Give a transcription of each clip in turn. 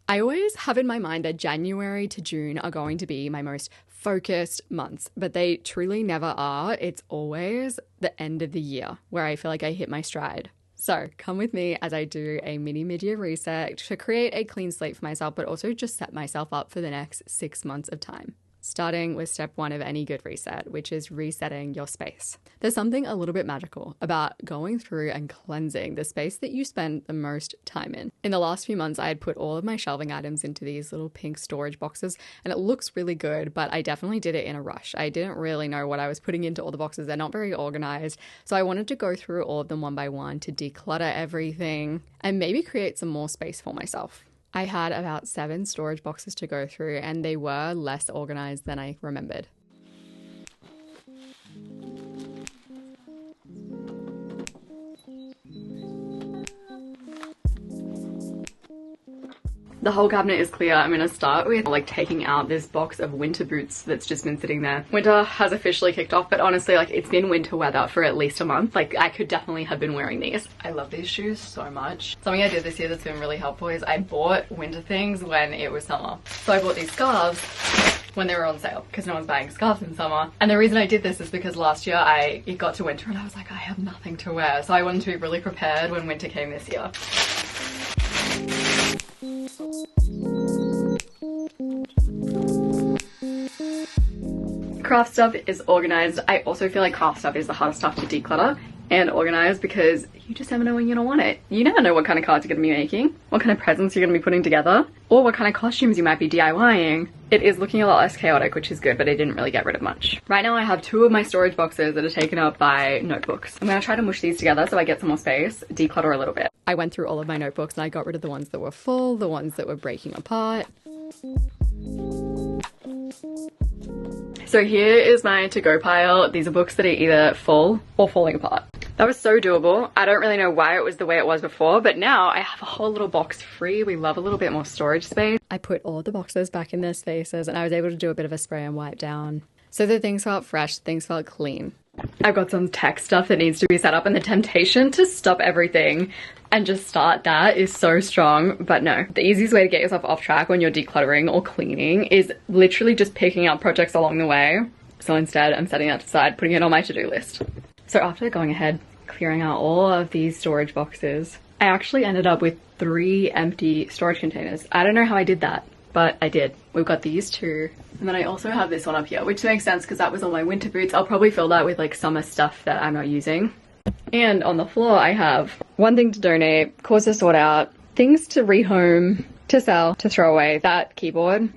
I always have in my mind that January to June are going to be my most focused months, but they truly never are. It's always the end of the year where I feel like I hit my stride. So come with me as I do a mini mid-year reset to create a clean slate for myself, but also just set myself up for the next 6 months of time. Starting with step 1 of any good reset, which is resetting your space. There's something a little bit magical about going through and cleansing the space that you spend the most time in. In the last few months, I had put all of my shelving items into these little pink storage boxes, and it looks really good, but I definitely did it in a rush. I didn't really know what I was putting into all the boxes. They're not very organized. So I wanted to go through all of them one by one to declutter everything and maybe create some more space for myself. I had about 7 storage boxes to go through, and they were less organized than I remembered. The whole cabinet is clear. I'm going to start with taking out this box of winter boots that's just been sitting there. Winter has officially kicked off, but honestly, it's been winter weather for at least a month. I could definitely have been wearing these. I love these shoes so much. Something I did this year that's been really helpful is I bought winter things when it was summer. So I bought these scarves when they were on sale because no one's buying scarves in summer. And the reason I did this is because last year it got to winter and I was like, I have nothing to wear. So I wanted to be really prepared when winter came this year. Craft stuff is organized. I also feel like craft stuff is the hardest stuff to declutter and organize because you just never know when you're gonna want it. You never know what kind of cards you're gonna be making, what kind of presents you're gonna be putting together, or what kind of costumes you might be DIYing. It is looking a lot less chaotic, which is good, but I didn't really get rid of much. Right now I have 2 of my storage boxes that are taken up by notebooks. I'm gonna try to mush these together so I get some more space, declutter a little bit. I went through all of my notebooks and I got rid of the ones that were full, the ones that were breaking apart. So here is my to-go pile. These are books that are either full or falling apart. That was so doable. I don't really know why it was the way it was before, but now I have a whole little box free. We love a little bit more storage space. I put all of the boxes back in their spaces and I was able to do a bit of a spray and wipe down so that things felt fresh, things felt clean. I've got some tech stuff that needs to be set up and the temptation to stop everything and just start that is so strong. But no, the easiest way to get yourself off track when you're decluttering or cleaning is literally just picking up projects along the way. So instead I'm setting that aside, putting it on my to-do list. So after going ahead, clearing out all of these storage boxes, I actually ended up with 3 empty storage containers. I don't know how I did that, but I did. We've got these 2. And then I also have this one up here, which makes sense because that was all my winter boots. I'll probably fill that with summer stuff that I'm not using. And on the floor I have 1 thing to donate, cause to sort out, things to rehome, to sell, to throw away. That keyboard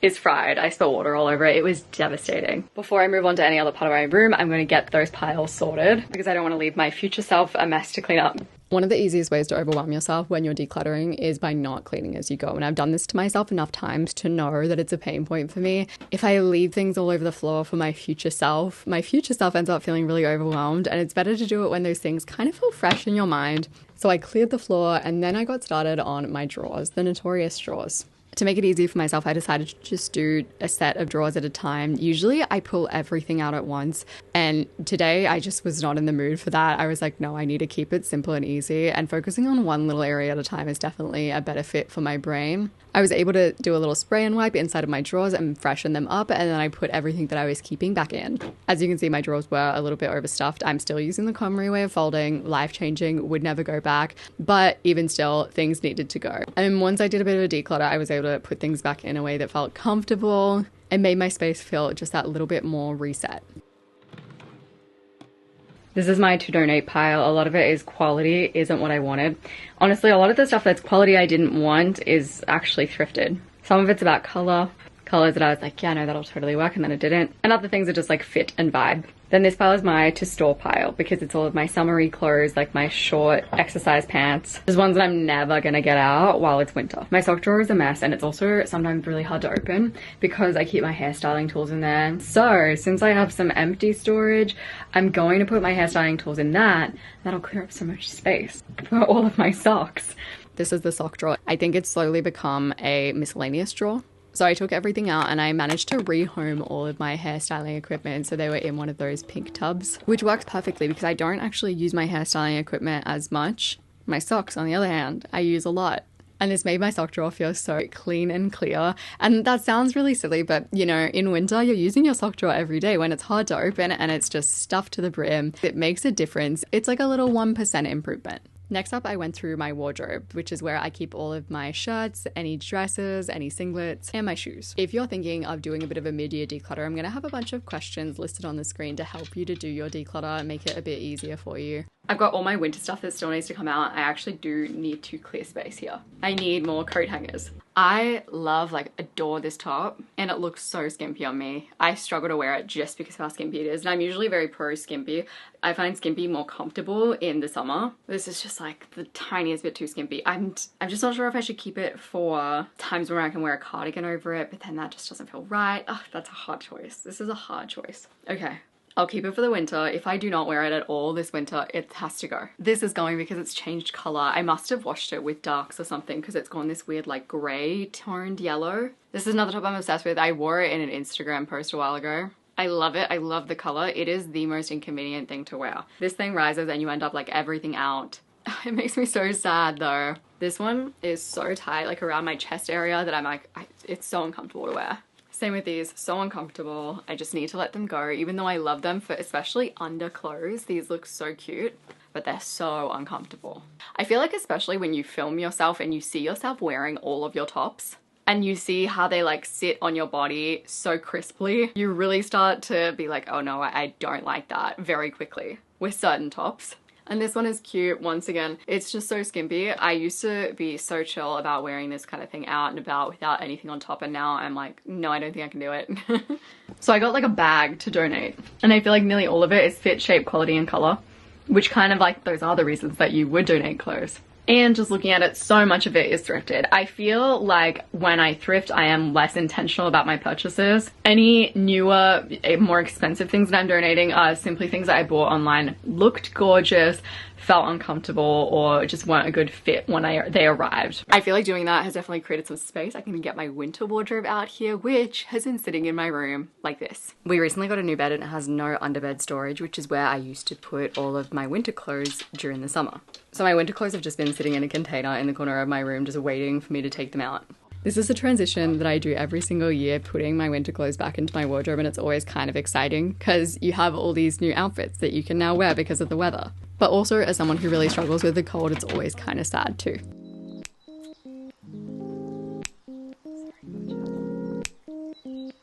is fried. I spilled water all over it. It was devastating. Before I move on to any other part of my room, I'm going to get those piles sorted because I don't want to leave my future self a mess to clean up. One of the easiest ways to overwhelm yourself when you're decluttering is by not cleaning as you go. And I've done this to myself enough times to know that it's a pain point for me. If I leave things all over the floor for my future self ends up feeling really overwhelmed, and it's better to do it when those things kind of feel fresh in your mind. So I cleared the floor and then I got started on my drawers, the notorious drawers. To make it easy for myself, I decided to just do a set of drawers at a time. Usually I pull everything out at once, and today I just was not in the mood for that. I was like, no, I need to keep it simple and easy, and focusing on one little area at a time is definitely a better fit for my brain. I was able to do a little spray and wipe inside of my drawers and freshen them up, and then I put everything that I was keeping back in. As you can see, my drawers were a little bit overstuffed. I'm still using the KonMari way of folding, life-changing, would never go back, but even still, things needed to go. And once I did a bit of a declutter, I was able to put things back in a way that felt comfortable and made my space feel just that little bit more reset. This is my to donate pile. A lot of it is quality, isn't what I wanted. Honestly, a lot of the stuff that's quality I didn't want is actually thrifted. Some of it's about colors that I was like, yeah, no, that'll totally work, and then it didn't. And other things are just fit and vibe. Then this pile is my to store pile because it's all of my summery clothes, my short exercise pants. There's ones that I'm never gonna get out while it's winter. My sock drawer is a mess, and it's also sometimes really hard to open because I keep my hairstyling tools in there. So since I have some empty storage, I'm going to put my hairstyling tools in that. That'll clear up so much space for all of my socks. This is the sock drawer. I think it's slowly become a miscellaneous drawer. So I took everything out and I managed to rehome all of my hairstyling equipment. So they were in one of those pink tubs, which works perfectly because I don't actually use my hairstyling equipment as much. My socks, on the other hand, I use a lot. And this made my sock drawer feel so clean and clear. And that sounds really silly, but you know, in winter, you're using your sock drawer every day when it's hard to open and it's just stuffed to the brim. It makes a difference. It's like a little 1% improvement. Next up, I went through my wardrobe, which is where I keep all of my shirts, any dresses, any singlets, and my shoes. If you're thinking of doing a bit of a mid-year declutter, I'm going to have a bunch of questions listed on the screen to help you to do your declutter and make it a bit easier for you. I've got all my winter stuff that still needs to come out. I actually do need to clear space here. I need more coat hangers. I love, like, adore this top and it looks so skimpy on me. I struggle to wear it just because of how skimpy it is, and I'm usually very pro skimpy. I find skimpy more comfortable in the summer. This is just like the tiniest bit too skimpy. I'm just not sure if I should keep it for times where I can wear a cardigan over it, but then that just doesn't feel right. Oh, that's a hard choice. This is a hard choice. Okay. I'll keep it for the winter. If I do not wear it at all this winter, it has to go. This is going because it's changed color. I must have washed it with darks or something because it's gone this weird like gray toned yellow. This is another top I'm obsessed with. I wore it in an Instagram post a while ago. I love it. I love the color. It is the most inconvenient thing to wear. This thing rises and you end up like everything out. It makes me so sad though. This one is so tight, like around my chest area, that I'm like, it's so uncomfortable to wear. Same with these, so uncomfortable. I just need to let them go, even though I love them for especially under clothes. These look so cute, but they're so uncomfortable. I feel like especially when you film yourself and you see yourself wearing all of your tops and you see how they like sit on your body so crisply, you really start to be like, oh no, I don't like that very quickly with certain tops. And this one is cute. Once again, it's just so skimpy. I used to be so chill about wearing this kind of thing out and about without anything on top, and now I'm like, no, I don't think I can do it. So I got like a bag to donate, and I feel like nearly all of it is fit, shape, quality, and color, which kind of like those are the reasons that you would donate clothes. And just looking at it, so much of it is thrifted. I feel like when I thrift, I am less intentional about my purchases. Any newer, more expensive things that I'm donating are simply things that I bought online, looked gorgeous, felt uncomfortable, or just weren't a good fit when they arrived. I feel like doing that has definitely created some space. I can get my winter wardrobe out here, which has been sitting in my room like this. We recently got a new bed and it has no underbed storage, which is where I used to put all of my winter clothes during the summer. So my winter clothes have just been sitting in a container in the corner of my room, just waiting for me to take them out. This is a transition that I do every single year, putting my winter clothes back into my wardrobe, and it's always kind of exciting because you have all these new outfits that you can now wear because of the weather. But also, as someone who really struggles with the cold, it's always kind of sad too.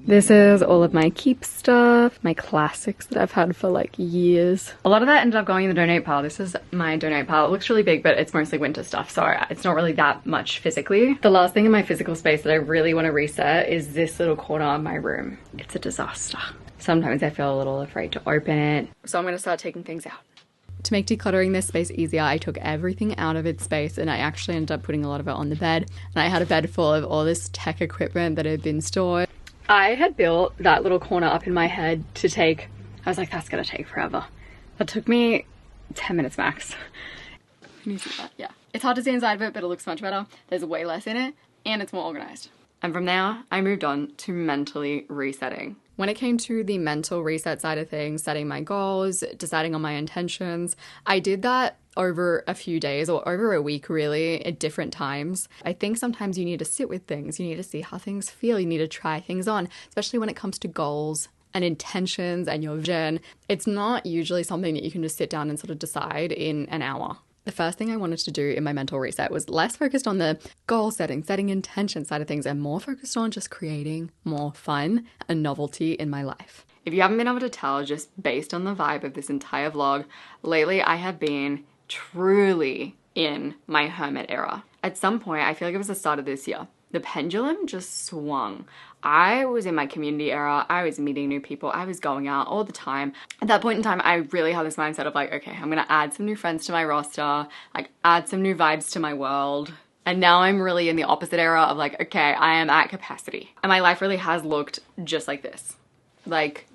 This is all of my keep stuff, my classics that I've had for like years. A lot of that ended up going in the donate pile. This is my donate pile. It looks really big, but it's mostly winter stuff, so it's not really that much physically. The last thing in my physical space that I really want to reset is this little corner of my room. It's a disaster. Sometimes I feel a little afraid to open it, so I'm going to start taking things out. To make decluttering this space easier, I took everything out of its space and I actually ended up putting a lot of it on the bed. And I had a bed full of all this tech equipment that had been stored. I had built that little corner up in my head to take, I was like, that's gonna take forever. That took me 10 minutes max. Can you see that? Yeah. It's hard to see inside of it, but it looks much better. There's way less in it and it's more organized. And from there, I moved on to mentally resetting. When it came to the mental reset side of things, setting my goals, deciding on my intentions, I did that over a few days or over a week really at different times. I think sometimes you need to sit with things. You need to see how things feel. You need to try things on, especially when it comes to goals and intentions and your vision. It's not usually something that you can just sit down and sort of decide in an hour. The first thing I wanted to do in my mental reset was less focused on the goal setting intention side of things and more focused on just creating more fun and novelty in my life. If you haven't been able to tell just based on the vibe of this entire vlog, lately I have been truly in my hermit era. At some point, I feel like it was the start of this year, the pendulum just swung. I was in my community era, I was meeting new people, I was going out all the time. At that point in time, I really had this mindset of like, okay, I'm gonna add some new friends to my roster, like add some new vibes to my world. And now I'm really in the opposite era of like, okay, I am at capacity. And my life really has looked just like this. Like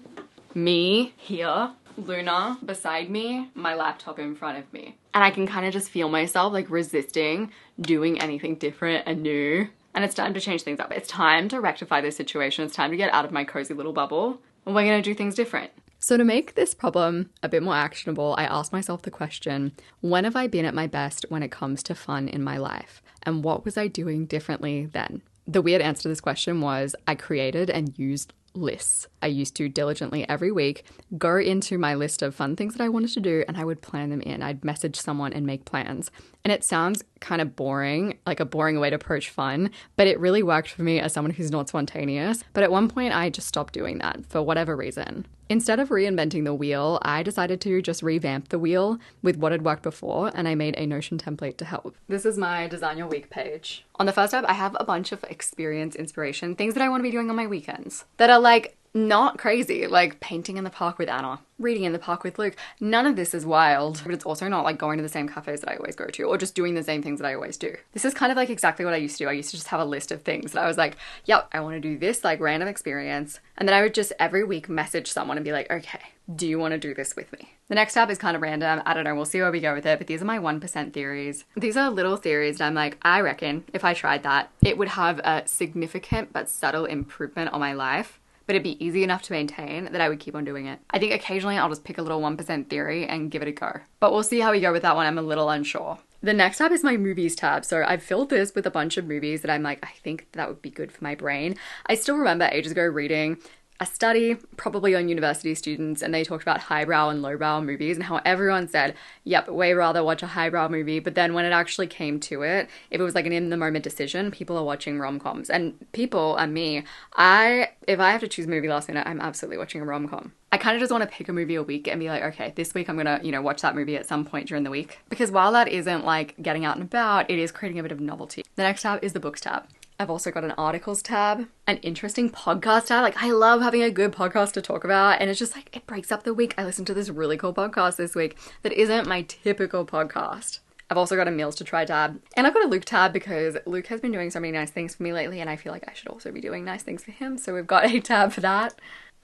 me here, Luna beside me, my laptop in front of me. And I can kind of just feel myself like resisting doing anything different and new. And it's time to change things up. It's time to rectify this situation. It's time to get out of my cozy little bubble. And we're gonna do things different. So to make this problem a bit more actionable, I asked myself the question, when have I been at my best when it comes to fun in my life? And what was I doing differently then? The weird answer to this question was I created and used lists. I used to diligently every week go into my list of fun things that I wanted to do and I would plan them in. I'd message someone and make plans. And it sounds kind of boring, like a boring way to approach fun, but it really worked for me as someone who's not spontaneous. But at one point I just stopped doing that for whatever reason. Instead of reinventing the wheel, I decided to just revamp the wheel with what had worked before, and I made a Notion template to help. This is my Design Your Week page. On the first tab, I have a bunch of experience inspiration, things that I want to be doing on my weekends that are like not crazy, like painting in the park with Anna, reading in the park with Luke. None of this is wild, but it's also not like going to the same cafes that I always go to or just doing the same things that I always do. This is kind of like exactly what I used to do. I used to just have a list of things that I was like, yep, I want to do this like random experience. And then I would just every week message someone and be like, okay, do you want to do this with me? The next tab is kind of random. I don't know. We'll see where we go with it. But these are my 1% theories. These are little theories that I'm like, I reckon if I tried that, it would have a significant but subtle improvement on my life. But it'd be easy enough to maintain that I would keep on doing it. I think occasionally I'll just pick a little 1% theory and give it a go. But we'll see how we go with that one. I'm a little unsure. The next tab is my movies tab. So I've filled this with a bunch of movies that I'm like, I think that would be good for my brain. I still remember ages ago reading a study, probably on university students, and they talked about highbrow and lowbrow movies and how everyone said, yep, way rather watch a highbrow movie. But then when it actually came to it, if it was like an in-the-moment decision, people are watching rom-coms. And people, and me, if I have to choose a movie last minute, I'm absolutely watching a rom-com. I kind of just want to pick a movie a week and be like, okay, this week I'm going to, watch that movie at some point during the week. Because while that isn't like getting out and about, it is creating a bit of novelty. The next tab is the books tab. I've also got an articles tab, an interesting podcast tab. Like I love having a good podcast to talk about, and it's just like, it breaks up the week. I listened to this really cool podcast this week that isn't my typical podcast. I've also got a meals to try tab, and I've got a Luke tab because Luke has been doing so many nice things for me lately, and I feel like I should also be doing nice things for him. So we've got a tab for that.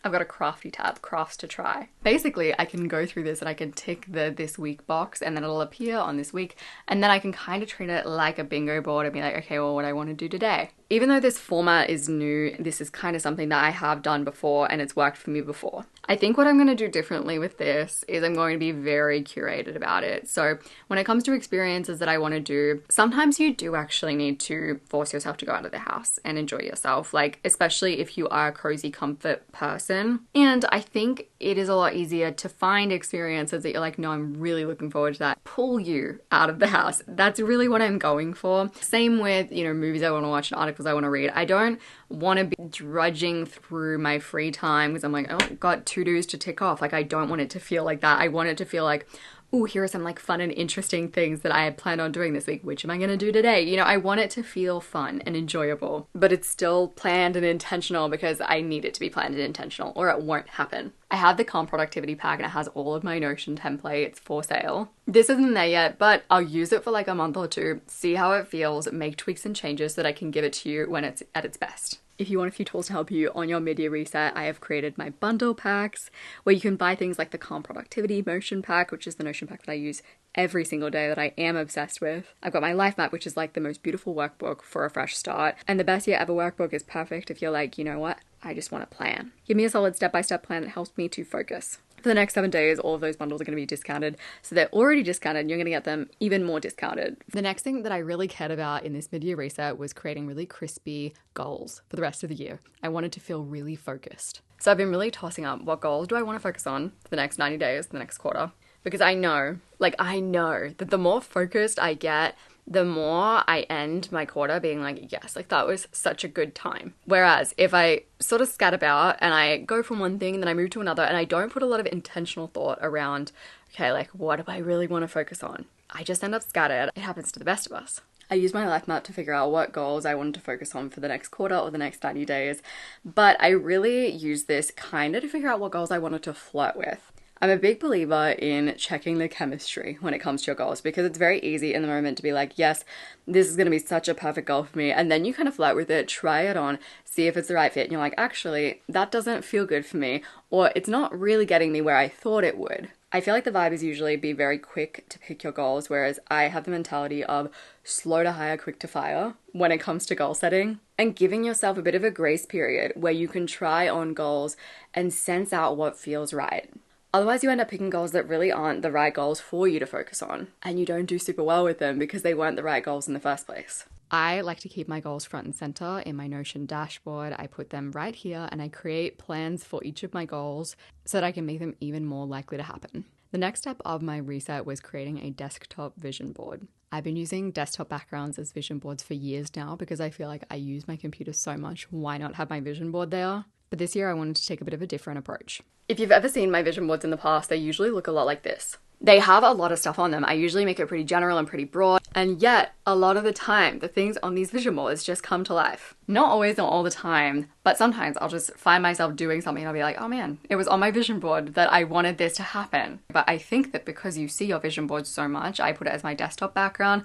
I've got a crafty tab, crafts to try. Basically, I can go through this and I can tick the this week box and then it'll appear on this week. And then I can kind of treat it like a bingo board and be like, okay, well, what do I want to do today? Even though this format is new, this is kind of something that I have done before and it's worked for me before. I think what I'm going to do differently with this is I'm going to be very curated about it. So when it comes to experiences that I want to do, sometimes you do actually need to force yourself to go out of the house and enjoy yourself, like especially if you are a cozy comfort person. And I think it is a lot easier to find experiences that you're like, no, I'm really looking forward to that. Pull you out of the house. That's really what I'm going for. Same with, movies I want to watch and articles I want to read. I don't want to be drudging through my free time because I'm like, oh, got to-dos to tick off. Like, I don't want it to feel like that. I want it to feel like, oh, here are some like fun and interesting things that I had planned on doing this week. Which am I going to do today? I want it to feel fun and enjoyable, but it's still planned and intentional because I need it to be planned and intentional or it won't happen. I have the Calm Productivity Pack and it has all of my Notion templates for sale. This isn't there yet, but I'll use it for like a month or two, see how it feels, make tweaks and changes so that I can give it to you when it's at its best. If you want a few tools to help you on your mid-year reset, I have created my bundle packs where you can buy things like the Calm Productivity Motion Pack, which is the Notion pack that I use every single day that I am obsessed with. I've got my Life Map, which is like the most beautiful workbook for a fresh start. And the Best Year Ever workbook is perfect if you're like, you know what? I just want to plan. Give me a solid step-by-step plan that helps me to focus. For the next 7 days, all of those bundles are going to be discounted. So they're already discounted and you're going to get them even more discounted. The next thing that I really cared about in this mid-year reset was creating really crispy goals for the rest of the year. I wanted to feel really focused. So I've been really tossing up what goals do I want to focus on for the next 90 days, the next quarter. Because I know that the more focused I get, the more I end my quarter being like, yes, like that was such a good time. Whereas if I sort of scat about and I go from one thing and then I move to another and I don't put a lot of intentional thought around, okay, like what do I really want to focus on? I just end up scattered. It happens to the best of us. I used my life map to figure out what goals I wanted to focus on for the next quarter or the next 90 days. But I really used this kind of to figure out what goals I wanted to flirt with. I'm a big believer in checking the chemistry when it comes to your goals because it's very easy in the moment to be like, yes, this is going to be such a perfect goal for me. And then you kind of flirt with it, try it on, see if it's the right fit. And you're like, actually, that doesn't feel good for me, or it's not really getting me where I thought it would. I feel like the vibe is usually be very quick to pick your goals, whereas I have the mentality of slow to hire, quick to fire when it comes to goal setting. and giving yourself a bit of a grace period where you can try on goals and sense out what feels right. Otherwise, you end up picking goals that really aren't the right goals for you to focus on, and you don't do super well with them because they weren't the right goals in the first place. I like to keep my goals front and center in my Notion dashboard. I put them right here and I create plans for each of my goals so that I can make them even more likely to happen. The next step of my reset was creating a desktop vision board. I've been using desktop backgrounds as vision boards for years now because I feel like I use my computer so much. Why not have my vision board there? But this year I wanted to take a bit of a different approach. If you've ever seen my vision boards in the past, they usually look a lot like this. They have a lot of stuff on them. I usually make it pretty general and pretty broad, and yet a lot of the time the things on these vision boards just come to life. Not always, not all the time, but sometimes I'll just find myself doing something and I'll be like, oh man, it was on my vision board that I wanted this to happen. But I think that because you see your vision board so much, I put it as my desktop background,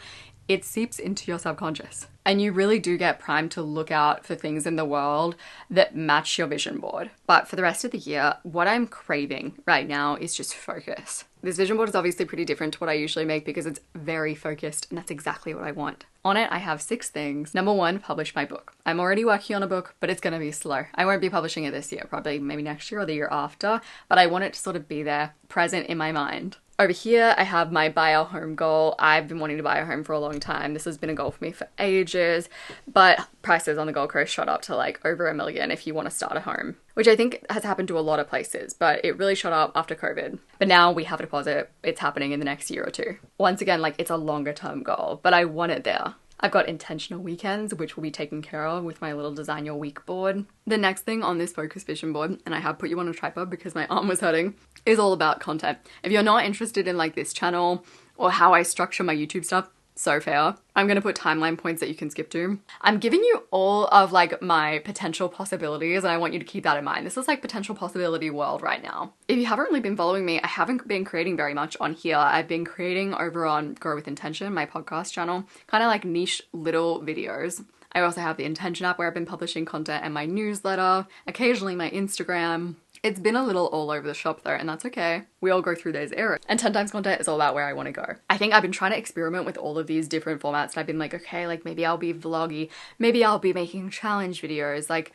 it seeps into your subconscious. And you really do get primed to look out for things in the world that match your vision board. But for the rest of the year, what I'm craving right now is just focus. This vision board is obviously pretty different to what I usually make because it's very focused, and that's exactly what I want. On it, I have 6 things. Number 1, publish my book. I'm already working on a book, but it's gonna be slow. I won't be publishing it this year, probably maybe next year or the year after, but I want it to sort of be there, present in my mind. Over here, I have my buy a home goal. I've been wanting to buy a home for a long time. This has been a goal for me for ages, but prices on the Gold Coast shot up to like over $1 million if you want to start a home, which I think has happened to a lot of places, but it really shot up after COVID. But now we have a deposit. It's happening in the next year or 2. Once again, like it's a longer term goal, but I want it there. I've got intentional weekends, which will be taken care of with my little design your week board. The next thing on this focus vision board, and I have put you on a tripod because my arm was hurting, is all about content. If you're not interested in like this channel or how I structure my YouTube stuff, so fair. I'm gonna put timeline points that you can skip to. I'm giving you all of like my potential possibilities and I want you to keep that in mind. This is like potential possibility world right now. If you haven't really been following me, I haven't been creating very much on here. I've been creating over on Grow With Intention, my podcast channel, kind of like niche little videos. I also have the Intention app where I've been publishing content and my newsletter, occasionally my Instagram. It's been a little all over the shop though, and that's okay. We all go through those eras. And 10 times content is all about where I want to go. I think I've been trying to experiment with all of these different formats and I've been like, okay, like maybe I'll be vloggy, maybe I'll be making challenge videos, like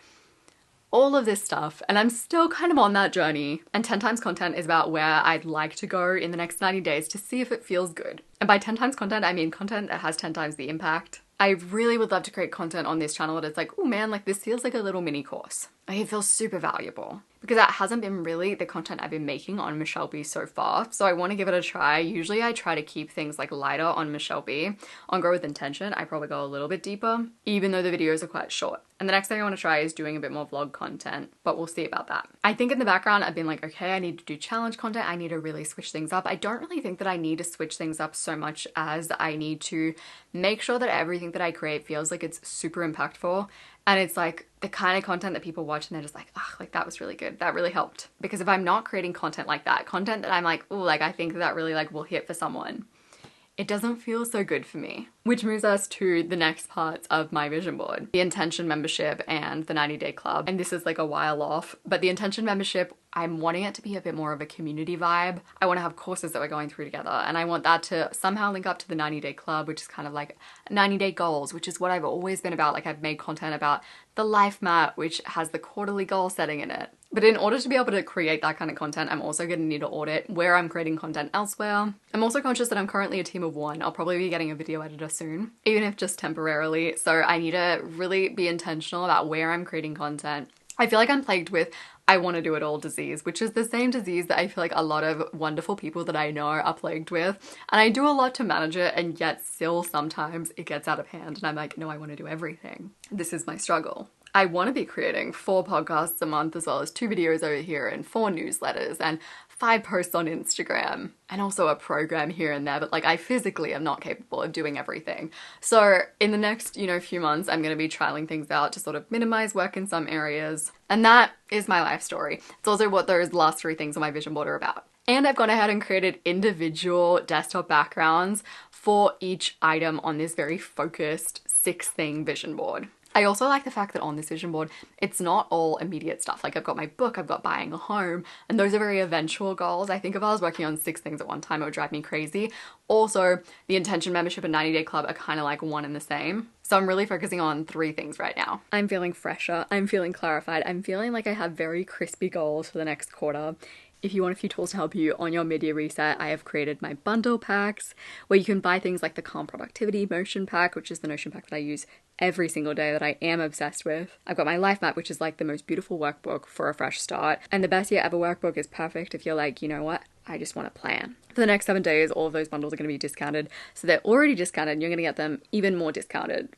all of this stuff. And I'm still kind of on that journey. And 10 times content is about where I'd like to go in the next 90 days to see if it feels good. And by 10 times content, I mean content that has 10 times the impact. I really would love to create content on this channel that it's like, oh man, like this feels like a little mini course. Like it feels super valuable. Because that hasn't been really the content I've been making on Michelle B so far. So I want to give it a try. Usually I try to keep things like lighter on Michelle B. On Grow With Intention, I probably go a little bit deeper, even though the videos are quite short. And the next thing I want to try is doing a bit more vlog content, but we'll see about that. I think in the background, I've been like, okay, I need to do challenge content. I need to really switch things up. I don't really think that I need to switch things up so much as I need to make sure that everything that I create feels like it's super impactful. And it's like the kind of content that people watch and they're just like, oh, like that was really good. That really helped. Because if I'm not creating content like that, content that I'm like, oh, like I think that really like will hit for someone, it doesn't feel so good for me. Which moves us to the next parts of my vision board, the Intention membership and the 90-day club. And this is like a while off, but the Intention membership, I'm wanting it to be a bit more of a community vibe. I want to have courses that we're going through together and I want that to somehow link up to the 90-day club, which is kind of like 90-day goals, which is what I've always been about. Like I've made content about the life map, which has the quarterly goal setting in it. But in order to be able to create that kind of content, I'm also going to need to audit where I'm creating content elsewhere. I'm also conscious that I'm currently a team of 1. I'll probably be getting a video editor soon, even if just temporarily. So I need to really be intentional about where I'm creating content. I feel like I'm plagued with I want to do it all disease, which is the same disease that I feel like a lot of wonderful people that I know are plagued with. And I do a lot to manage it, and yet still sometimes it gets out of hand and I'm like, no, I want to do everything. This is my struggle. I want to be creating 4 podcasts a month as well as 2 videos over here and 4 newsletters and 5 posts on Instagram and also a program here and there, but like I physically am not capable of doing everything. So in the next, few months, I'm going to be trialing things out to sort of minimize work in some areas. And that is my life story. It's also what those last 3 things on my vision board are about. And I've gone ahead and created individual desktop backgrounds for each item on this very focused 6-thing vision board. I also like the fact that on this vision board, it's not all immediate stuff. Like I've got my book, I've got buying a home, and those are very eventual goals. I think if I was working on 6 things at one time, it would drive me crazy. Also, the Intention membership and 90-day club are kind of like one and the same. So I'm really focusing on 3 things right now. I'm feeling fresher, I'm feeling clarified, I'm feeling like I have very crispy goals for the next quarter. If you want a few tools to help you on your mid-year reset, I have created my bundle packs where you can buy things like the Calm Productivity Motion Pack, which is the Notion pack that I use every single day that I am obsessed with. I've got my Life Map, which is like the most beautiful workbook for a fresh start. And the Best Year Ever workbook is perfect if you're like, you know what, I just want to plan. For the next 7 days, all of those bundles are going to be discounted. So they're already discounted and you're going to get them even more discounted